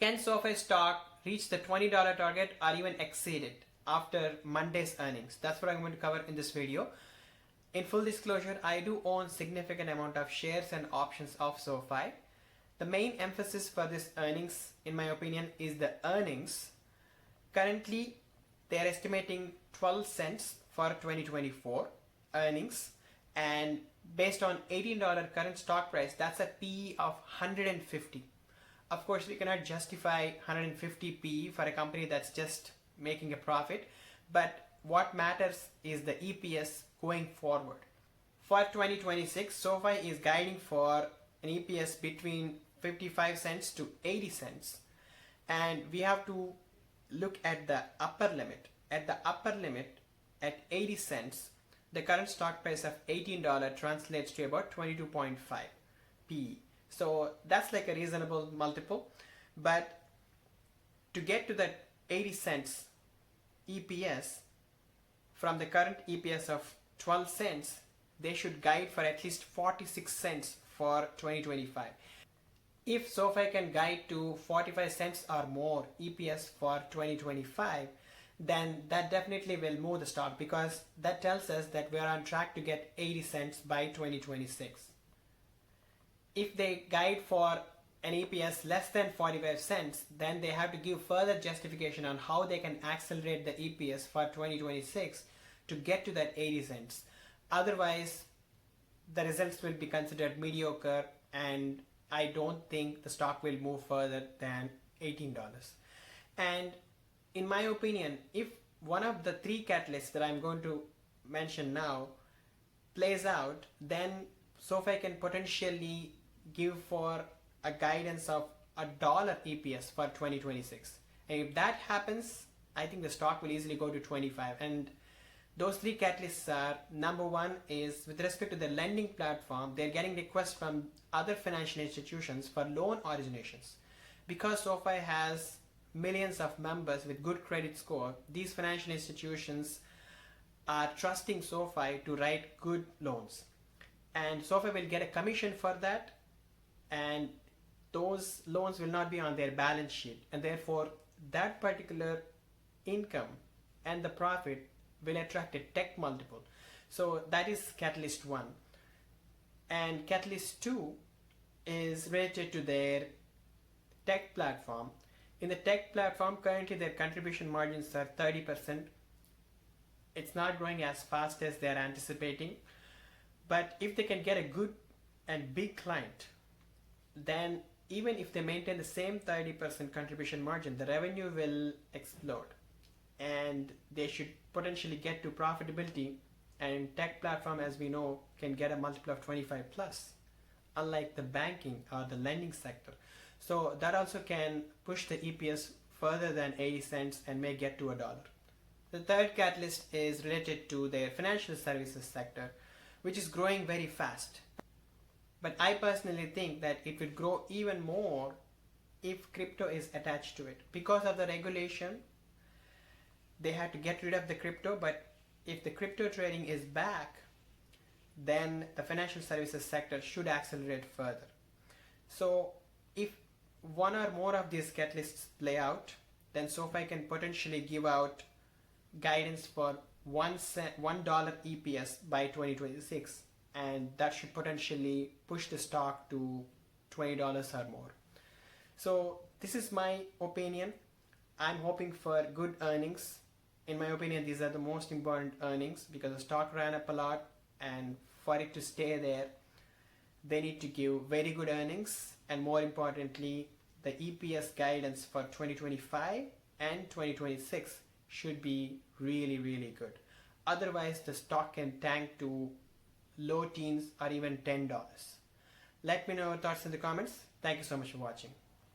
Can SoFi stock reach the $20 target or even exceed it after Monday's earnings? That's what I'm going to cover in this video. In full disclosure, I do own significant amount of shares and options of SoFi. The main emphasis for this earnings, in my opinion, is the earnings. Currently, they are estimating 12 cents for 2024 earnings, and based on $18 current stock price, that's a PE of 150. Of course, we cannot justify 150 PE for a company that's just making a profit, but what matters is the EPS going forward. For 2026, SoFi is guiding for an EPS between 55 cents to 80 cents, and we have to look at the upper limit. At the upper limit, at 80 cents, the current stock price of $18 translates to about 22.5 PE. So that's like a reasonable multiple. But to get to that 80 cents EPS from the current EPS of 12 cents, they should guide for at least 46 cents for 2025. If SoFi can guide to 45 cents or more EPS for 2025, then that definitely will move the stock, because that tells us that we are on track to get 80 cents by 2026. If they guide for an EPS less than 45 cents, then they have to give further justification on how they can accelerate the EPS for 2026 to get to that 80 cents. Otherwise, the results will be considered mediocre, and I don't think the stock will move further than $18. And in my opinion, if one of the three catalysts that I'm going to mention now plays out, then SoFi can potentially give for a guidance of $1 EPS for 2026. And if that happens, I think the stock will easily go to 25. And those three catalysts are, number one is with respect to the lending platform, they're getting requests from other financial institutions for loan originations. Because SoFi has millions of members with good credit score, these financial institutions are trusting SoFi to write good loans. And SoFi will get a commission for that, and those loans will not be on their balance sheet, and therefore that particular income and the profit will attract a tech multiple. So that is catalyst one. And catalyst two is related to their tech platform. In the tech platform, currently their contribution margins are 30%. It's not growing as fast as they're anticipating, but if they can get a good and big client, then even if they maintain the same 30% contribution margin, the revenue will explode, and they should potentially get to profitability. And tech platform, as we know, can get a multiple of 25 plus, unlike the banking or the lending sector. So that also can push the EPS further than 80 cents and may get to $1. The third catalyst is related to their financial services sector, which is growing very fast. But I personally think that it will grow even more if crypto is attached to it. Because of the regulation, they had to get rid of the crypto, but if the crypto trading is back, then the financial services sector should accelerate further. So if one or more of these catalysts play out, then SoFi can potentially give out guidance for $1 EPS by 2026, and that should potentially push the stock to $20 or more. So this is my opinion. I'm hoping for good earnings. In my opinion, these are the most important earnings, because the stock ran up a lot, and for it to stay there, they need to give very good earnings, and more importantly, the EPS guidance for 2025 and 2026 should be really, really good. Otherwise, the stock can tank to low teens or even $10. Let me know your thoughts in the comments. Thank you so much for watching.